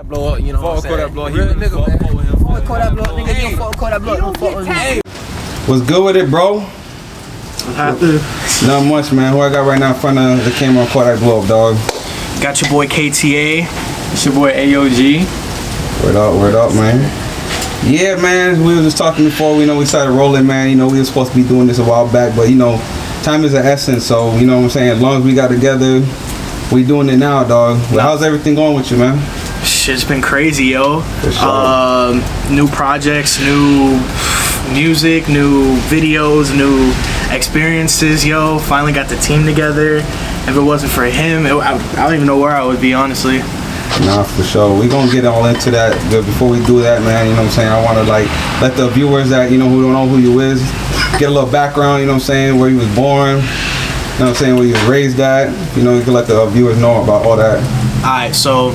Blow up, you know what I'm saying? Blow up, real nigga, man. Fuck that blow up, nigga. Hey. You don't fuck that blow up. Don't fuck with me. Hey. What's good with it, bro? Not much, man. Who I got right now in front of the camera on Kodak Blow Up, dog? Got your boy KTA. It's your boy AyooG. Word up, man. Yeah, man. We were just talking before. We started rolling, man. We were supposed to be doing this a while back, but time is an essence. So you know what I'm saying. As long as we got together, we doing it now, dog. Well, how's everything going with you, man? Shit's been crazy, yo. For sure. New projects, new music, new videos, new experiences, yo. Finally got the team together. If it wasn't for him, I don't even know where I would be, honestly. Nah, for sure. We gonna get all into that, but before we do that, man, you know what I'm saying, I wanna let the viewers that who don't know who you is get a little background, you know what I'm saying, where you was born, you know what I'm saying, where you was raised at, you can let the viewers know about all that. Alright, so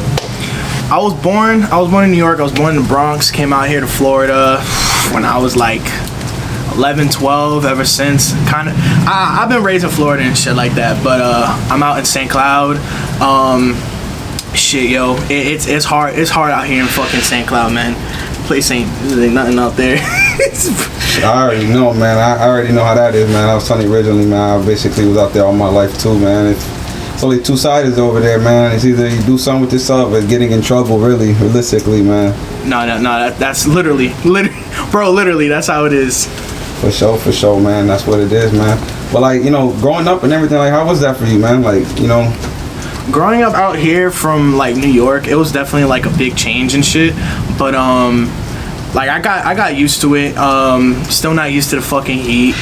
I was born in New York. I was born in the Bronx, came out here to Florida when I was like 11, 12, ever since. I've been raised in Florida and shit like that, but I'm out in St. Cloud. Shit, yo, it's hard out here in fucking St. Cloud, man. Place ain't nothing out there. I already know, man. I already know how that is, man. I was telling you originally, man, I basically was out there all my life too, man. It's only two sides over there, man. It's either you do something with yourself or getting in trouble, really, realistically, man. No, that's literally, bro, literally, that's how it is. For sure, man. That's what it is, man. But growing up and everything, how was that for you, man? Growing up out here from New York, it was definitely a big change and shit. But I got used to it. Still not used to the fucking heat.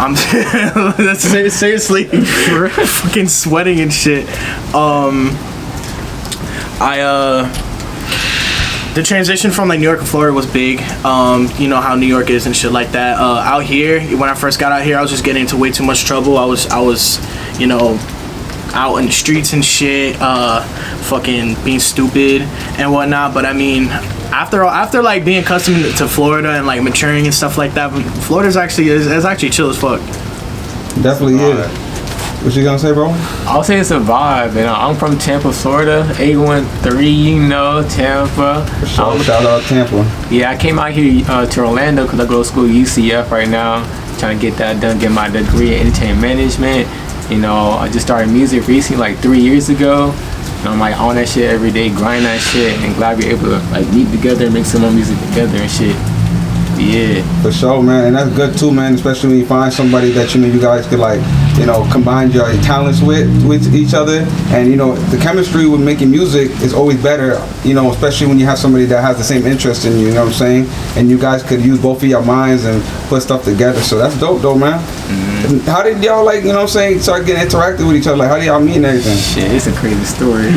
I'm seriously fucking sweating and shit. The transition from New York to Florida was big. You know how New York is and shit like that. Out here, when I first got out here, I was just getting into way too much trouble. I was out in the streets and shit, fucking being stupid and whatnot. But I mean, after being accustomed to Florida and maturing and stuff like that, Florida's actually chill as fuck. Definitely is. What you gonna say, bro? I'll say it's a vibe, and I'm from Tampa, Florida. 813, Tampa. For sure. Shout out Tampa. Yeah, I came out here to Orlando because I go to school at UCF right now, trying to get that done, get my degree in entertainment management. I just started music recently, 3 years ago. And I'm on that shit every day, grind that shit, and glad we're able to meet together and make some more music together and shit. Yeah. For sure, man, and that's good too, man. Especially when you find somebody that you guys could combine your talents with each other, and the chemistry with making music is always better. Especially when you have somebody that has the same interest in you. You know what I'm saying? And you guys could use both of your minds and put stuff together. So that's dope, though, man. Mm-hmm. How did y'all start getting interactive with each other? How did y'all meet and everything? Shit, it's a crazy story.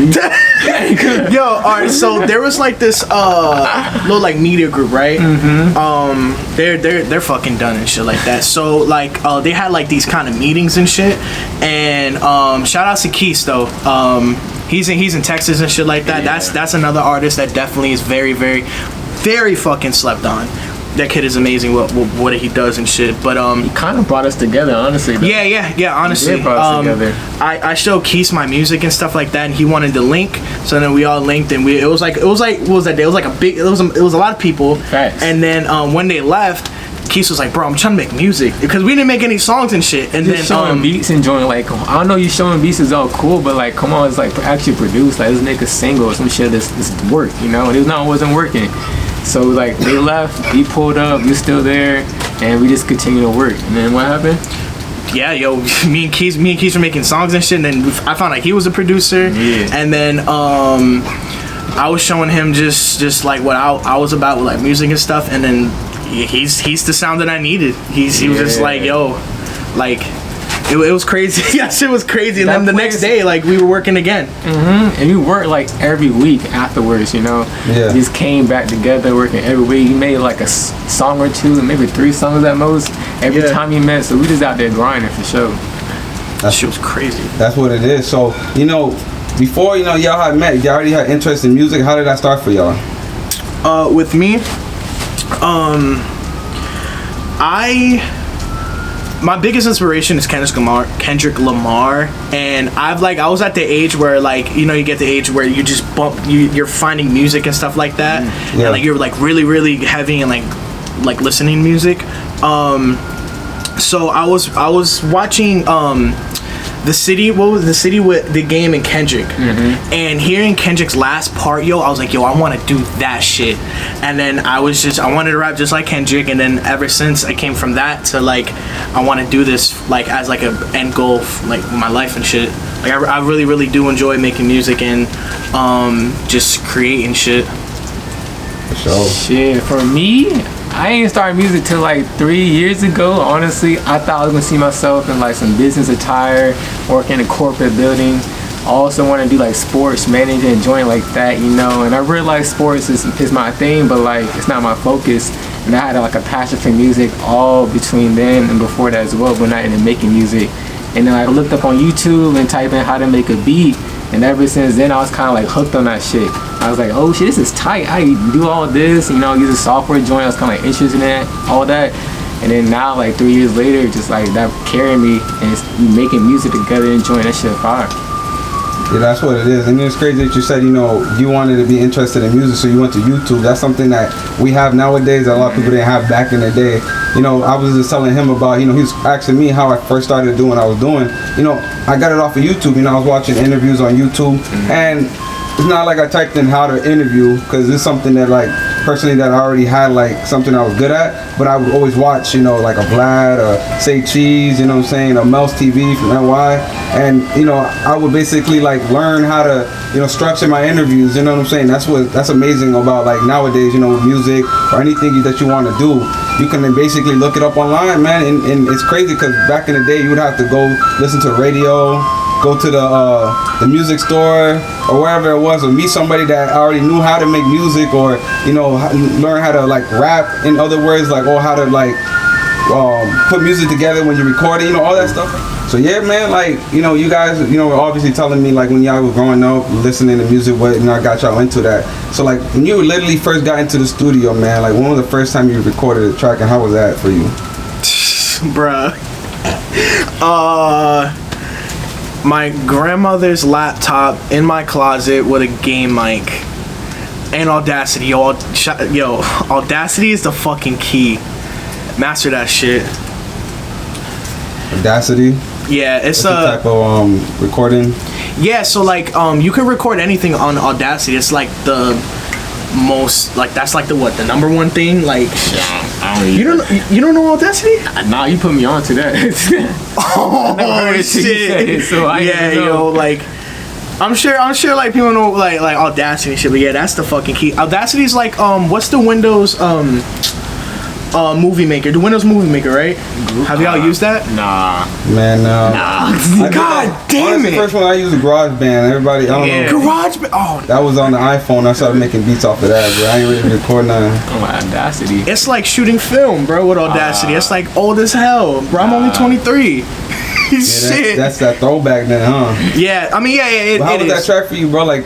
Yo, alright, so there was this little media group, right? Mm-hmm. They're fucking done and shit like that. So they had these kind of meetings and shit. And shout out to Keith though. He's in Texas and shit like that. Yeah. That's another artist that definitely is very, very, very fucking slept on. That kid is amazing what he does and shit. But he kind of brought us together, honestly. Though. Yeah. Honestly, brought us together. I showed Keith my music and stuff like that, and he wanted to link. So then we all linked, and it was what was that day? It was it was a lot of people. Facts. And then when they left, Keith was like, bro, I'm trying to make music because we didn't make any songs and shit. And just then showing beats and joining I don't know, you showing beats is all cool, but come on, it's actually produced. Let's make a single or some shit that's work, and it wasn't working. So they left, he pulled up, we still there, and we just continue to work. And then what happened? Yeah, yo, me and Keith were making songs and shit, and then I found he was a producer. Yeah. And then I was showing him just what I was about with music and stuff, and then he's the sound that I needed. He was just yo, it was crazy. Yeah, shit was crazy. And then the next day, we were working again. Mm-hmm. And we worked every week afterwards, Yeah. We just came back together working every week. He made a song or two, maybe 3 songs at most every time he met. So we just out there grinding for sure. That shit was crazy. That's what it is. So before y'all had met, y'all already had interest in music. How did that start for y'all? my biggest inspiration is Kendrick Lamar, and I was at the age where, like, you know, you get the age where you just you're finding music and stuff like that, and like you're like really really heavy and like listening music. So I was watching the city with the game and Kendrick, and hearing Kendrick's last part, I was like, yo, I want to do that shit. And then I wanted to rap just like Kendrick, and then ever since I came from that to like I want to do this like as like a end goal like my life and shit. Like I really really do enjoy making music and just creating shit. Shit, for me, I ain't started music till like 3 years ago. Honestly, I thought I was gonna see myself in like some business attire, working in a corporate building. I also want to do like sports management, joint like that, you know. And I realized sports is my thing, but like it's not my focus. And I had like a passion for music all between then and before that as well, but not into making music. And then I looked up on YouTube and typed in how to make a beat. And ever since then, I was kind of like hooked on that shit. I was like, oh shit, this is tight. I do all this, you know, use a software joint. I was kind of like interested in it, all that. And then now, like 3 years later, just like that carrying me and it's making music together and enjoying that shit fire. Yeah, that's what it is. And it's crazy that you said, you know, you wanted to be interested in music, so you went to YouTube. That's something that we have nowadays that a lot of people didn't have back in the day. You know, I was just telling him about, you know, he was asking me how I first started doing what I was doing. You know, I got it off of YouTube. You know, I was watching interviews on YouTube, and it's not like I typed in how to interview, because it's something that like personally that I already had like something I was good at, but I would always watch, you know, like a Vlad or Say Cheese, you know what I'm saying, or Mel's TV from NY, and you know, I would basically like learn how to, you know, structure my interviews, you know what I'm saying. That's amazing about like nowadays, you know, with music or anything that you want to do, you can then basically look it up online, man, and it's crazy because back in the day you would have to go listen to radio, go to the music store or wherever it was, or meet somebody that already knew how to make music, or you know, learn how to like rap, in other words, like, or how to like put music together when you record it, you know, all that stuff. So yeah, man, like, you know, you guys, you know, were obviously telling me like when y'all was growing up listening to music, what, you know, I got y'all into that. So like when you literally first got into the studio, man, like when was the first time you recorded a track, and how was that for you? Bruh. My grandmother's laptop in my closet with a game mic and Audacity. Yo, Audacity is the fucking key. Master that shit. Audacity? Yeah, it's a type of recording. Yeah, so like you can record anything on Audacity. It's like the most, like, that's like the number one thing, like. Yeah, I don't you don't know Audacity? Nah, you put me on to that. Oh shit! So I yo, like, I'm sure like people know like Audacity and shit, but yeah, that's the fucking key. Audacity is like what's the Windows movie maker? The Windows movie maker, right? Have y'all used that? Nah. Man, Nah. God damn it! The first one I used was GarageBand. Everybody, I don't know. GarageBand. Oh. That was on the iPhone. I started making beats off of that, bro. I ain't really recording nothing. Oh, Audacity. It's like shooting film, bro, with Audacity. It's like old as hell, bro. I'm only 23. Yeah, Shit. That's that throwback then, huh? Yeah, I mean, yeah. How was that track for you, bro? Like,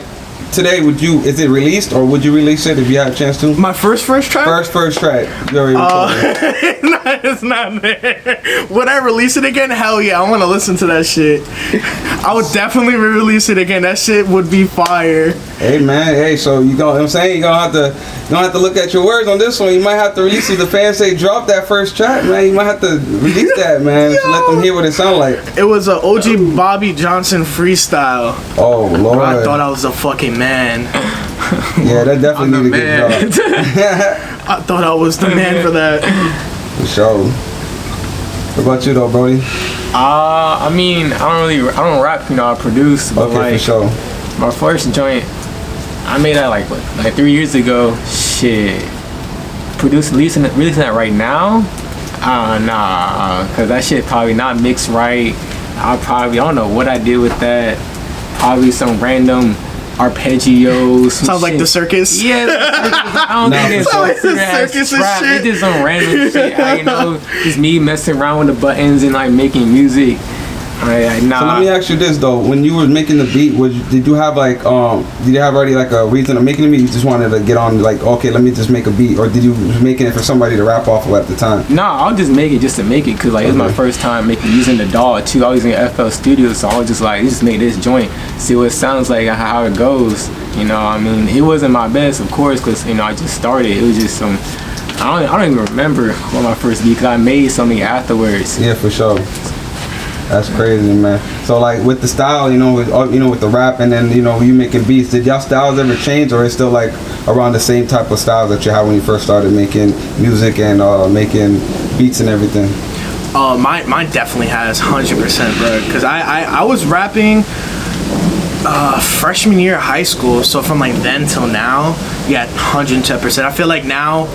today, is it released, or would you release it if you had a chance to? My first track? First track. You already recorded. No, it's not there. Would I release it again? Hell yeah, I want to listen to that shit. I would definitely re-release it again. That shit would be fire. Hey man, so you know what I'm saying? You're gonna have to look at your words on this one. You might have to release it. The fans say drop that first track, man. You might have to release that, man. To let them hear what it sounds like. It was a OG Bobby Johnson freestyle. Oh Lord. Bro, I thought I was a fucking man. Yeah, that definitely need to get dropped. I thought I was the man for that. For sure. What about you though, Brody? I mean, I don't rap, you know, I produce, but okay, like, for sure. My first joint, I made that like 3 years ago. Shit, releasing that right now? Nah, cause that shit probably not mixed right. I don't know what I did with that. Probably some random arpeggios. Sounds like the circus. Yeah, I don't think it's like the circus and shit. It's just some random shit. You know, just me messing around with the buttons and like making music. Nah. So let me ask you this though: when you were making the beat, did you have like did you have already like a reason of making the beat? You just wanted to get on like, okay, let me just make a beat, or did you making it for somebody to rap off of at the time? Nah, I'll just make it just to make it, cause like it was my first time using the DAW too. I was in FL Studio, so I was just like, just make this joint, see what it sounds like, how it goes. You know, I mean, it wasn't my best, of course, cause you know I just started. It was just some. I don't even remember what my first beat, cause I made something afterwards. Yeah, for sure. That's crazy, man. So like with the style, you know, with the rap, and then you know you making beats, did y'all styles ever change, or it's still like around the same type of styles that you had when you first started making music and making beats and everything? Mine definitely has 100%, bro. Cause I was rapping freshman year of high school, so from like then till now, yeah, 110%. I feel like now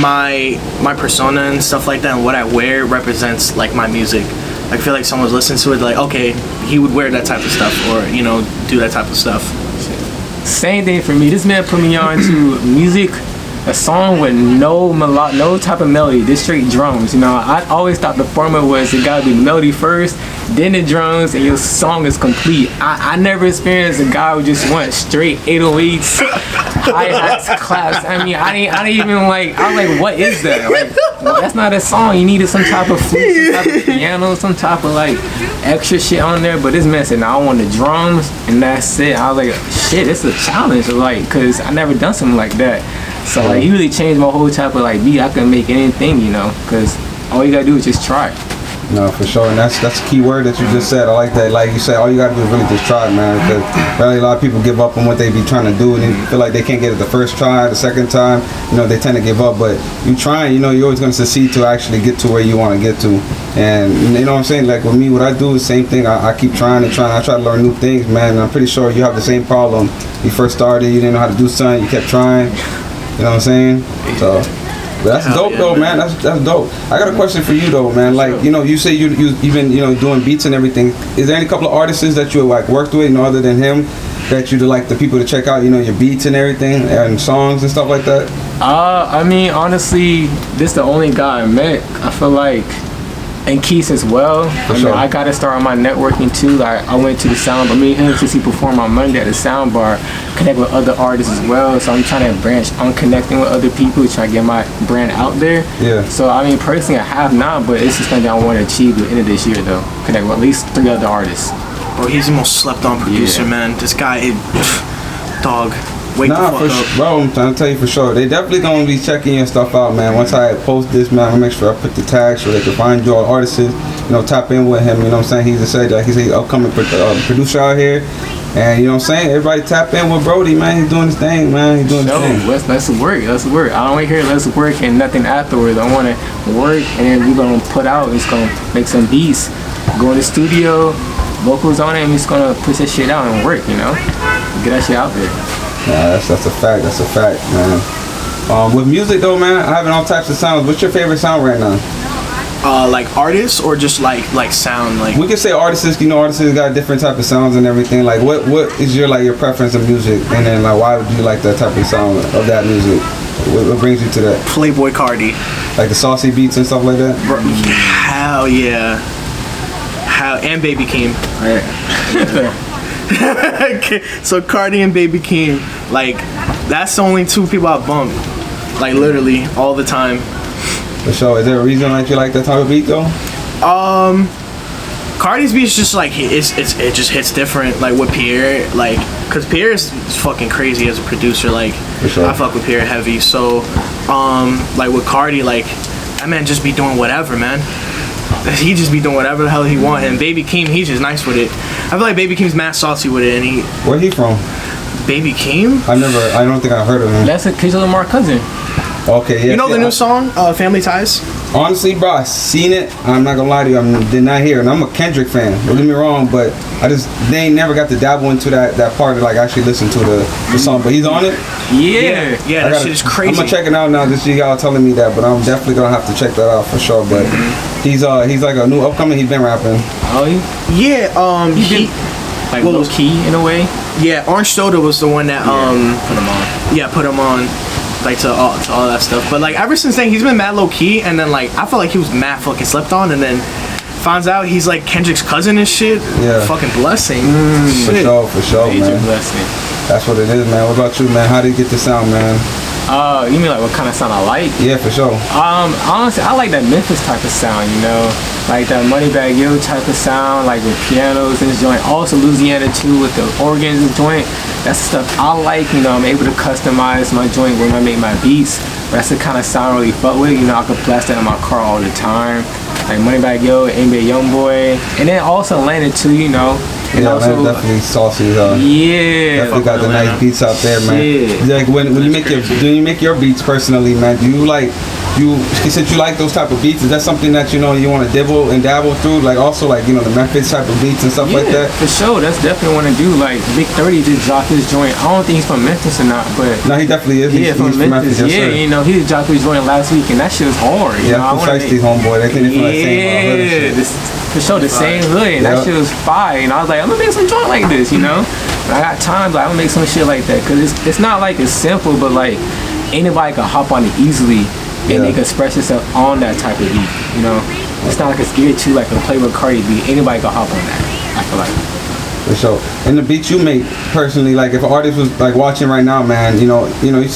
my persona and stuff like that and what I wear represents like my music. I feel like someone's listening to it like, okay, he would wear that type of stuff, or you know, do that type of stuff. Same thing for me. This man put me on to music, a song with no type of melody, just straight drums. You know, I always thought the format was it gotta be melody first, then the drums, and your song is complete. I never experienced a guy who just went straight 808s, hi-hats, claps. I mean, I didn't even like, I was like, what is that? Like, well, that's not a song. You needed some type of flute, some type of piano, some type of like extra shit on there. But this man said, no, I want the drums, and that's it. I was like, shit, it's a challenge, like, cause I never done something like that. So like, he really changed my whole type of like beat. I can make anything, you know, cause all you gotta do is just try. No, for sure, and that's a key word that you just said. I like that. Like you said, all you gotta do is really just try, man. Because really a lot of people give up on what they be trying to do, and they feel like they can't get it the first try, the second time. You know, they tend to give up. But you trying, you know, you're always gonna succeed to actually get to where you want to get to. And you know what I'm saying? Like with me, what I do is the same thing. I keep trying and trying. I try to learn new things, man. And I'm pretty sure you have the same problem. You first started, you didn't know how to do something, you kept trying. You know what I'm saying? So. But that's dope, though, man. That's dope. I got a question for you, though, man. Like, you know, you say you've been, you know, doing beats and everything. Is there any couple of artists that you like worked with, you know, other than him, that you'd like the people to check out, you know, your beats and everything and songs and stuff like that? I mean, honestly, this is the only guy I met. I feel like, and Keith as well. I gotta start on my networking too. Like I went to the sound bar. Me and him, since he performed on Monday at the sound bar, connect with other artists as well. So I'm trying to branch on connecting with other people, trying to get my brand out there. Yeah. So I mean, personally, I have not, but it's just something I want to achieve at the end of this year, though. Connect with at least 3 other artists. Bro, he's the most slept on producer, man. This guy, dog. Wake the fuck up. Bro, I'm trying to tell you for sure. They definitely gonna be checking your stuff out, man. Once I post this, man, I'll make sure I put the tag so they can find your artists. You know, tap in with him. You know what I'm saying? He's an upcoming producer out here, and you know what I'm saying. Everybody tap in with Brody, man. He's doing his thing, man. He's doing his thing. Let's work. Let's work. I don't want to hear let's work and nothing afterwards. I want to work, and then we're gonna put out. It's gonna make some beats. Go in the studio, vocals on it, and he's gonna push that shit out and work. You know, get that shit out there. Yeah, that's a fact. That's a fact, man. With music though, man, I have all types of sounds. What's your favorite sound right now? Like artists or just like sound? Like we can say artists. You know, artists got different type of sounds and everything. Like, what is your your preference of music? And then like, why would you like that type of sound of that music? What brings you to that? Playboy Cardi. Like the saucy beats and stuff like that. Hell yeah. And Baby Keem. So Cardi and Baby Keem, like that's the only 2 people I bump, like literally all the time. For sure. Is there a reason that you like that type of beat though? Cardi's beat's just like it just hits different, like with Pierre, like cause Pierre is fucking crazy as a producer. Like for sure. I fuck with Pierre heavy. So like with Cardi, like that man just be doing whatever, man. He just be doing whatever the hell he want, and Baby Keem, he's just nice with it. I feel like Baby Keem's mad saucy with it, and Where he from? Baby Keem? I don't think I heard of him. That's a Kendrick Lamar cousin. Okay, yeah. You know the new song, Family Ties? Honestly, bro, I seen it. I'm not gonna lie to you, I did not hear it. And I'm a Kendrick fan. Don't get me wrong, but they ain't never got to dabble into that part to like actually listen to the song. But he's on it. Yeah, that shit is crazy. I'm gonna check it out now. This you y'all telling me that, but I'm definitely gonna have to check that out for sure. But he's like a new upcoming. He's been rapping. Oh, yeah. He like low key in a way. Yeah, Orange Soda was the one that put him on. Yeah, put him on. Like to all that stuff, but like ever since then he's been mad low key, and then like I felt like he was mad fucking slept on, and then Finds out he's like Kendrick's cousin and shit. Yeah. Fucking blessing. For sure, Major man. blessing. That's what it is, man. What about you, man? How do you get the sound, man? You mean like what kind of sound I like? Yeah, for sure. Honestly, I like that Memphis type of sound, you know, like that Moneybagg Yo type of sound, like with pianos in this joint. Also Louisiana too with the organs in the joint. That's the stuff I like, you know. I'm able to customize my joint when I make my beats. But that's the kind of sound I really fuck with, you know. I could blast that in my car all the time. Like Moneybagg Yo, NBA Youngboy, and then also Atlanta too, you know. And Yeah, also, man, definitely saucy. Yeah, Definitely got the nice beats out there, man. Yeah. Like when you make you make your beats personally, man? Do you like since you like those type of beats? Is that something that you want to dibble and dabble through? Like also like the Memphis type of beats and stuff like that. For sure, that's definitely what I do. Like Big 30 just dropped his joint. I don't think he's from Memphis or not, but no, he definitely is. He's from Memphis. Yes, yeah, sir. you know, he just dropped his joint last week, and that shit was hard. You know, I want to homeboy. They think they from the same hood and shit. For sure, the same hood, and that shit was fire. And I was like, I'm gonna make some joint like this, you know. And I got times like I'm gonna make some shit like that, cause it's not like it's simple, but like anybody can hop on it easily, and they can express themselves on that type of beat. You know, it's not like it's geared to like a Playboy Cardi beat. Anybody can hop on that. I feel like. For sure. And the beats you make personally, like if an artist was like watching right now, man,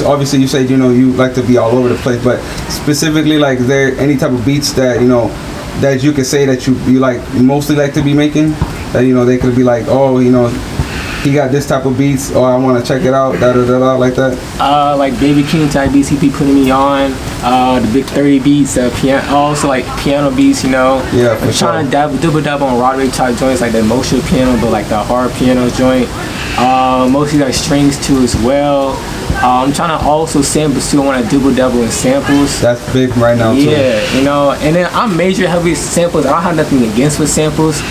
obviously you said you like to be all over the place, but specifically like is there any type of beats that that you could say that you like mostly like to be making, that they could be like, oh, he got this type of beats, or I want to check it out, like that? Like Baby King type beats he be putting me on, the Big 30 beats, also like piano beats, Yeah, for I'm trying to double on Roderick type joints, like the emotional piano, but like the hard piano joint. Mostly like strings too as well. I'm trying to also sample too. I want to double in samples. That's big right now too. Yeah, and then I'm major heavy samples. I don't have nothing against with samples.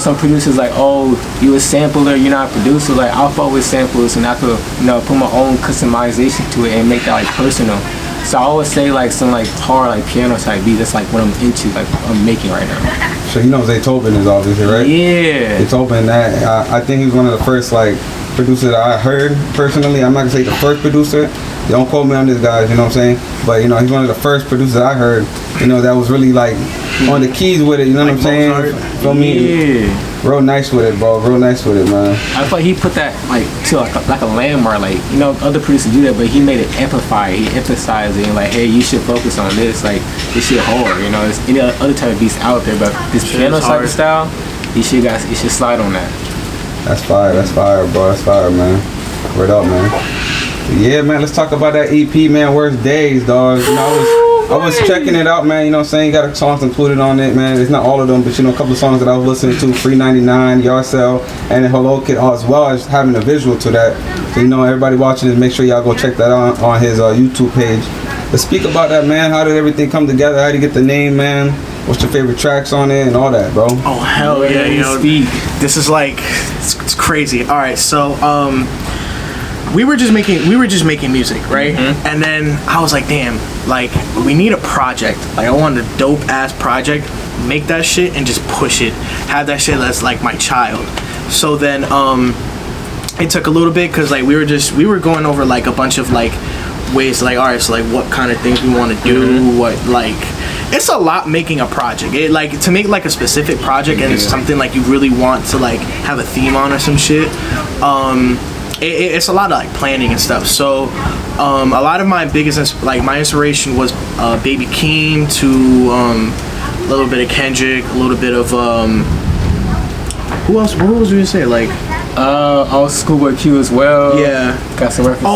Some producers like, oh, you a sampler, you're not a producer. Like I'll fuck with samples, and I could put my own customization to it and make that like personal. So I always say like some like hard like piano type beat. That's like what I'm into, like I'm making right now. So Zaytoven is obviously right. Yeah. Zaytoven, that I think he was one of the first like producer that I heard personally. I'm not gonna say the first producer. Don't quote me on this, guys. You know what I'm saying? But he's one of the first producers I heard. That was really like on the keys with it. You know what I'm saying? Feel me? Yeah. Real nice with it, bro. Real nice with it, man. I feel like he put that like to like a landmark. Like other producers do that, but he made it amplify. He emphasized it and like, hey, you should focus on this. Like this shit hard. There's any other type of beats out there, but this piano type of style, you should slide on that. That's fire, bro. That's fire, man. Word up, man. Yeah, man, let's talk about that EP, man. Worst Days, dog. I was checking it out, man. You know what I'm saying? You got songs included on it, man. It's not all of them, but a couple of songs that I was listening to, Free 99, Yard Sale, and then Hello Kid, as well as having a visual to that. So, everybody watching this, make sure y'all go check that out on his YouTube page. Let's speak about that, man. How did everything come together? How did you get the name, man? What's your favorite tracks on it and all that, bro? Oh, hell yeah, This is like, it's crazy. All right, so, we were just making music, right? Mm-hmm. And then I was like, damn, like we need a project. Like I wanted a dope ass project, make that shit and just push it. Have that shit that's like my child. So then it took a little bit because like we were going over like a bunch of like ways, like all right, so like what kind of things we want to do, what like it's a lot making a project. It like to make like a specific project and it's something like you really want to like have a theme on or some shit. It's a lot of like planning and stuff. So a lot of my biggest my inspiration was Baby Keem to a little bit of Kendrick, a little bit of who else? What was we gonna say? Like Schoolboy Q as well. Yeah, got some references.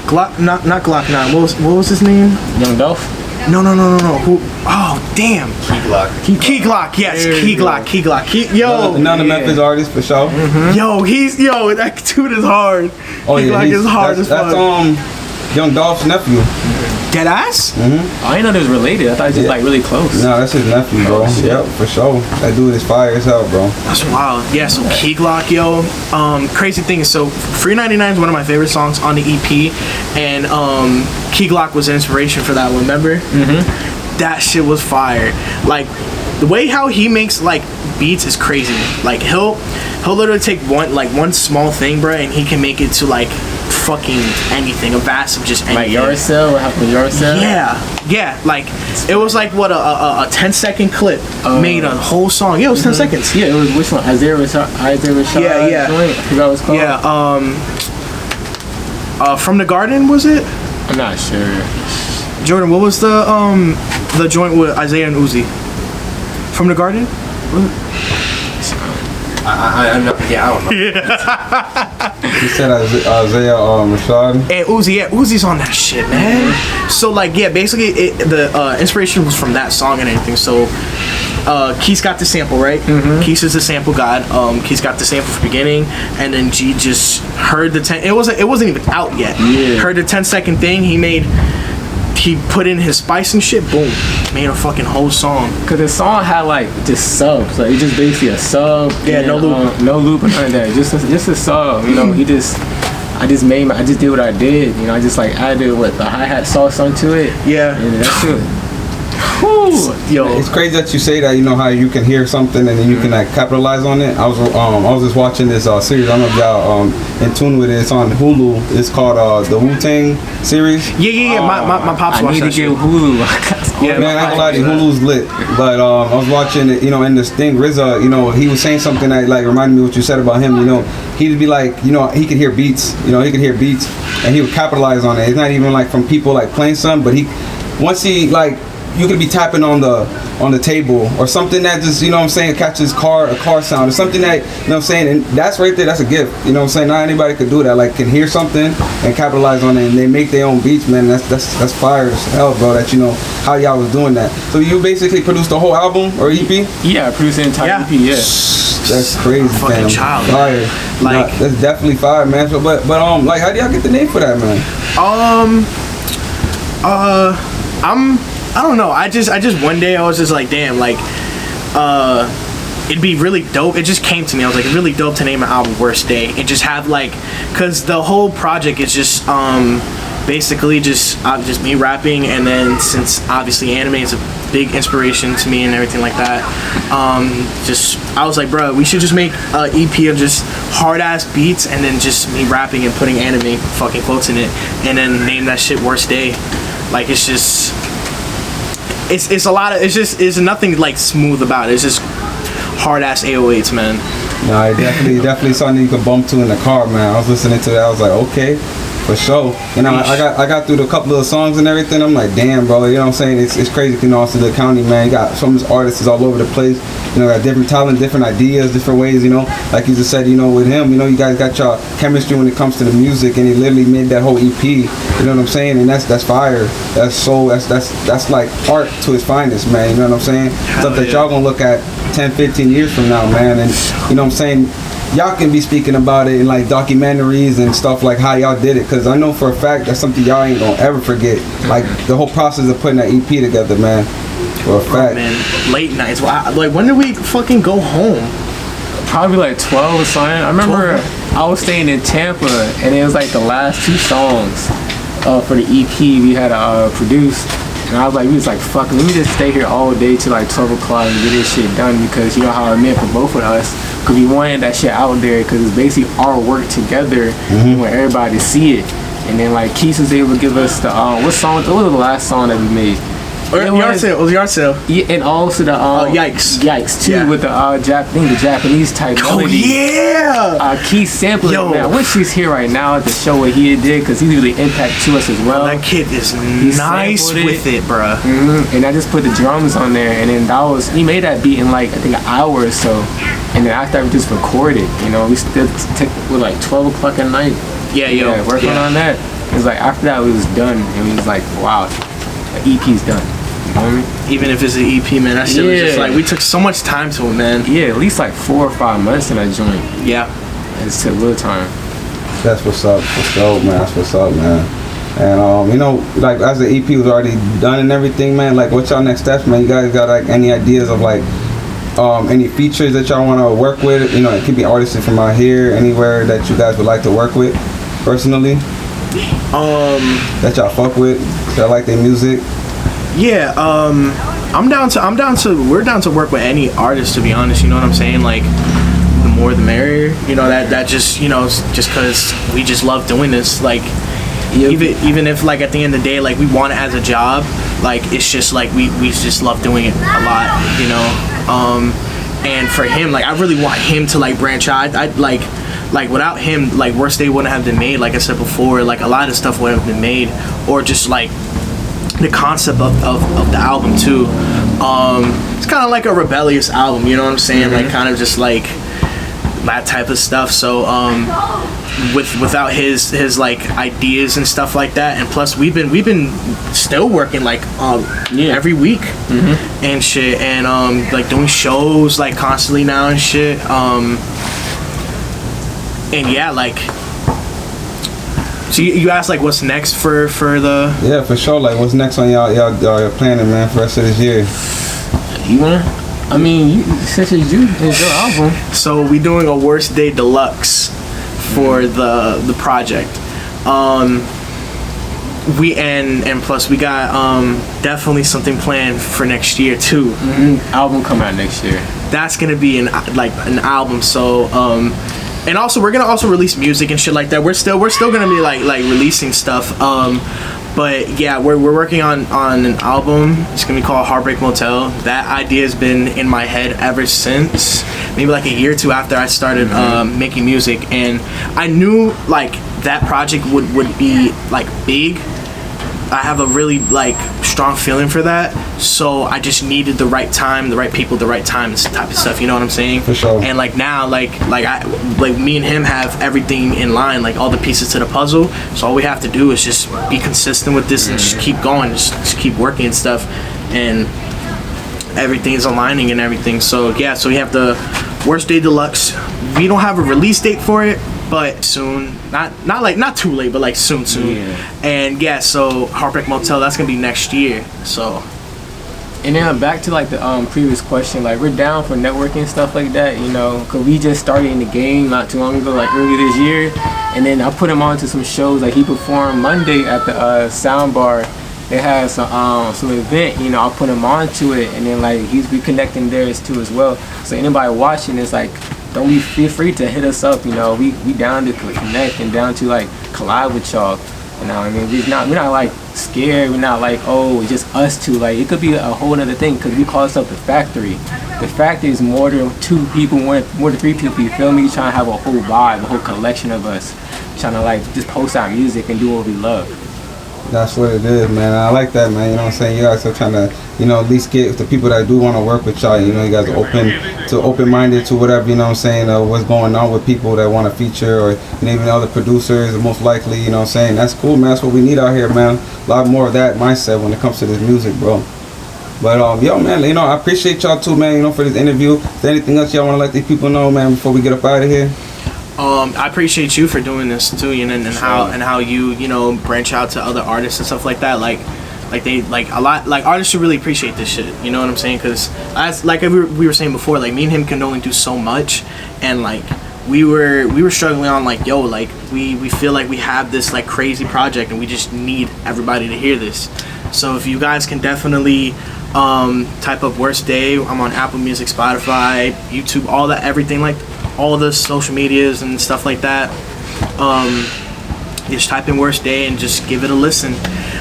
Glock, not Glock 9. What was his name? Young Dolph. No. Who? Oh, damn. Key Glock. Yes, Key Glock. Yo. Another Memphis artist for sure. Mm-hmm. Yo, that dude is hard. Oh, Key Glock is hard as fuck. That's Young Dolph's nephew. Dead ass? Mm-hmm. I didn't know they was related. I thought he was just like really close. No, that's his nephew, bro. Yep, for sure. That dude is fire as hell, bro. That's wild. Yeah, so Key Glock, yo. Crazy thing is, so Free 99 is one of my favorite songs on the EP, and Key Glock was the inspiration for that one, remember? Mm-hmm. That shit was fire. Like, the way how he makes like beats is crazy. Like he'll literally take one small thing, bro, and he can make it to like fucking anything, a vast of just anything. Like Yard Sale, what happened with Yard Sale? Yeah, like it was like what a 10-second clip made a whole song. Yeah, it was 10 seconds. Yeah, it was which one? Isaiah Rashad. Yeah. Joint? I forgot what it's called. Yeah, From the Garden, was it? I'm not sure. Jordan, what was the joint with Isaiah and Uzi? From the Garden? I don't know. You said Isaiah Rashad. And Uzi, yeah, Uzi's on that shit, man. So like, yeah, basically the inspiration was from that song and everything. So Keith got the sample, right? Keith is the sample god. Keith got the sample from the beginning, and then G just heard the 10. It wasn't even out yet. Yeah. Heard the 10-second thing. He put in his spice and shit. Boom, made a fucking whole song. Cause the song had like just subs, like it's just basically a sub. Yeah, no loop, no loop or nothing like that. Just a sub. You know, I just did what I did. You know, I just like added the hi-hat sauce onto it. Yeah, and that's it. Yo, it's crazy that you say that. You know how you can hear something and then you can like capitalize on it. I was just watching this series. I don't know if y'all in tune with it. It's on Hulu. It's called the Wu-Tang series. Yeah. My pops watched that. I need to get Hulu. Yeah, man, I ain't gonna lie to you, Hulu's lit. But I was watching it, you know, in this thing, RZA, you know, he was saying something that like reminded me of what you said about him. You know, he'd be like, you know, he could hear beats. You know, he could hear beats, and he would capitalize on it. It's not even like from people like playing some, but once he like. You could be tapping on the table or something that just, you know what I'm saying, catches a car sound or something that, you know what I'm saying, and that's right there, that's a gift, you know what I'm saying. Not anybody could do that, like can hear something and capitalize on it, and they make their own beats, man. That's fire as hell, bro, that you know how y'all was doing that. So you basically produced the whole album or EP? Yeah, I produced the entire EP, yeah. That's crazy, fucking man. Child, fire. Like, nah, that's definitely fire, man. So, but like, how do y'all get the name for that, man? I don't know. I just one day I was just like, damn, like, it'd be really dope. It just came to me. I was like, it's really dope to name an album Worst Day and just have like, cause the whole project is just basically just me rapping, and then since obviously anime is a big inspiration to me and everything like that, I was like, bro, we should just make an EP of just hard ass beats and then just me rapping and putting anime fucking quotes in it, and then name that shit Worst Day. Like it's just. It's a lot of, it's nothing like smooth about it. It's just hard ass 808s, man. Nah, definitely something you can bump to in the car, man. I was listening to that, I was like, okay, for sure. You know, I got through the couple of songs and everything. I'm like, damn, bro, you know what I'm saying? It's crazy, you know, also the county, man. You got some of these artists all over the place. You know, got different talent, different ideas, different ways, you know. Like you just said, you know, with him, you know, you guys got your chemistry when it comes to the music, and he literally made that whole EP. You know what I'm saying? And that's fire. That's like art to its finest, man. You know what I'm saying? Stuff that y'all gonna look at 10, 15 years from now, man. And you know what I'm saying? Y'all can be speaking about it in like documentaries and stuff, like how y'all did it, because I know for a fact that's something y'all ain't gonna ever forget. Like the whole process of putting that EP together, man. For a fact. Man, late nights. Like when did we fucking go home? Probably like 12 or something. I remember 12? I was staying in Tampa, and it was like the last 2 songs for the EP we had produced. And I was like, fuck, let me just stay here all day till like 12 o'clock and get this shit done, because you know how it meant for both of us. Because we wanted that shit out there, because it's basically our work together. We want everybody to see it. And then like Keith was able to give us the, what was the last song that we made? It was Yard Sale. Yeah, and also the Yikes too, with the the Japanese type melody. Yeah. Keith sampled it, man. I wish he's here right now to show what he did, because he really impact to us as well. That kid is nice with it, bruh. And I just put the drums on there, and then he made that beat in like I think an hour or so, and then after we just recorded, you know, we still with like 12 o'clock at night. Working on that. It was like after that we was done, and we was like, wow, the EP's done. Even if it's an EP, man, that shit was just like, we took so much time to it, man. Yeah, at least like 4 or 5 months in that joint. Yeah. It's took a little time. That's what's up. What's up, man? That's what's up, man. And you know, like as the EP was already done and everything, man, like what's y'all next steps, man? You guys got like any ideas of like any features that y'all want to work with? You know, it could be artists from out here, anywhere that you guys would like to work with personally. That y'all fuck with, y'all like their music. Yeah, I We're down to work with any artist, to be honest. You know what I'm saying? Like, the more the merrier. You know, that just, you know, just because we just love doing this. Like, even if, like, at the end of the day, like, we want it as a job, like, it's just like we just love doing it a lot, you know. And for him, like, I really want him to, like, branch out. I like without him, like, Worst Day wouldn't have been made. Like I said before, like, a lot of stuff wouldn't have been made, or just like the concept of the album too. It's kind of like a rebellious album, you know what I'm saying? Like, kind of just like that type of stuff. So without his like ideas and stuff like that, and plus we've been still working like every week and shit, and like doing shows like constantly now and shit. And yeah, like, so you asked like what's next for the... Yeah, for sure. Like, what's next on y'all planning, man, for the rest of this year? You wanna? I mean, since it's your album. So we doing a Worst Day Deluxe for the project. We and plus we got definitely something planned for next year too. Album come out next year. That's gonna be an album. So and also we're gonna also release music and shit like that. We're still gonna be like releasing stuff. But yeah, we're working on an album. It's gonna be called Heartbreak Motel. That idea has been in my head ever since maybe like a year or two after I started making music, and I knew like that project would be like big. I have a really like strong feeling for that, so I just needed the right time, the right people, the right time, this type of stuff. You know what I'm saying? For sure. And like now, like me and him have everything in line, like all the pieces to the puzzle. So all we have to do is just be consistent with this and just keep going, just keep working and stuff, and everything's aligning and everything. So yeah, so we have the Worst Day Deluxe. We don't have a release date for it, but soon. Not too late, but like soon. Yeah. And yeah, so Heartbreak Motel, that's gonna be next year. So. And then back to like the previous question, like we're down for networking and stuff like that, you know, cause we just started in the game not too long ago, like earlier this year, and then I put him on to some shows. Like he performed Monday at the Soundbar. They had some event, you know. I put him on to it, and then like he's reconnecting theirs too as well. So anybody watching, it's like, don't feel free to hit us up, you know. We down to connect and down to like collab with y'all. You know what I mean? We're not like scared. We're not like, oh, it's just us two. Like, it could be a whole other thing, because we call ourselves the Factory. The Factory is more than two people, more than three people. You feel me? We're trying to have a whole vibe, a whole collection of us, trying to like just post our music and do what we love. That's what it is, man. I like that, man. You know what I'm saying? You guys are trying to, you know, at least get the people that do want to work with y'all. You know, you guys are open-minded to whatever, you know what I'm saying, what's going on with people that want to feature, or even other producers, most likely, you know what I'm saying. That's cool, man. That's what we need out here, man. A lot more of that mindset when it comes to this music, bro. But, yo, man, you know, I appreciate y'all too, man, you know, for this interview. Is there anything else y'all want to let these people know, man, before we get up out of here? I appreciate you for doing this too, you know, and how you know, branch out to other artists and stuff like that. Like they like a lot, like artists should really appreciate this shit. You know what I'm saying? Because as like we were saying before, like me and him can only do so much, and like we were struggling on like, yo, like we feel like we have this like crazy project and we just need everybody to hear this. So if you guys can definitely type up Worst Day. I'm on Apple Music, Spotify, YouTube, all that, everything, like all the social medias and stuff like that. Just type in Worst Day and just give it a listen.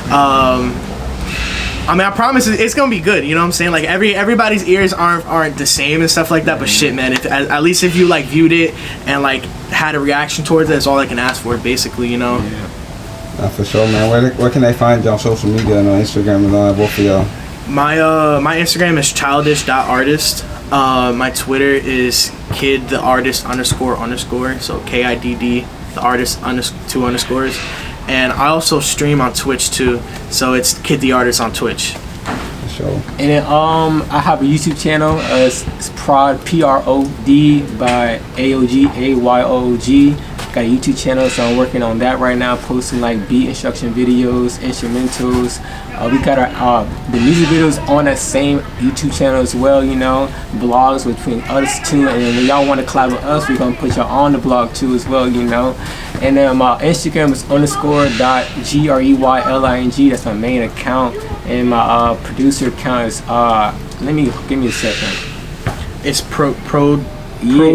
I mean, I promise it's gonna be good. You know what I'm saying? Like everybody's ears aren't the same and stuff like that. But shit, man, at least if you like viewed it and like had a reaction towards it, that's all I can ask for, basically. You know? Yeah. For sure, man. Where can they find you on social media and on Instagram and all that, both of y'all? My Instagram is childish.artist. My Twitter is kid_the_artist_. So KIDD the artist _2 underscores. And I also stream on Twitch too. So it's Kid the Artist on Twitch. For sure. And then I have a YouTube channel. It's Prod, PROD by AyooG, AyooG. got a YouTube channel, so I'm working on that right now, posting like beat instruction videos, instrumentals. We got our the music videos on that same YouTube channel as well, you know, blogs between us two, and then when y'all want to collab with us, we're gonna put y'all on the blog too as well, you know. And then my Instagram is _.greyling. That's my main account, and my producer account is give me a second. It's Yeah,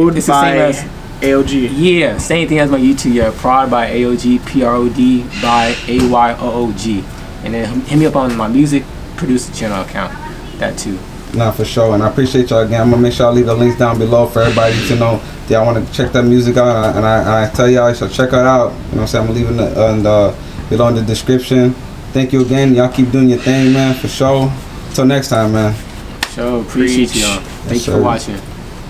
it's the same as AyooG. Yeah, same thing as my YouTube. Yeah, prod by AyooG, PROD by AyooG. And then hit me up on my music producer channel account. That too. Nah, for sure. And I appreciate y'all again. I'm gonna make sure I leave the links down below for everybody to know that y'all want to check that music out. And I tell y'all, you should check it out. You know what I'm saying? I'm leaving it below in the description. Thank you again. Y'all keep doing your thing, man, for sure. Till next time, man. Sure, appreciate y'all. Thank you for watching.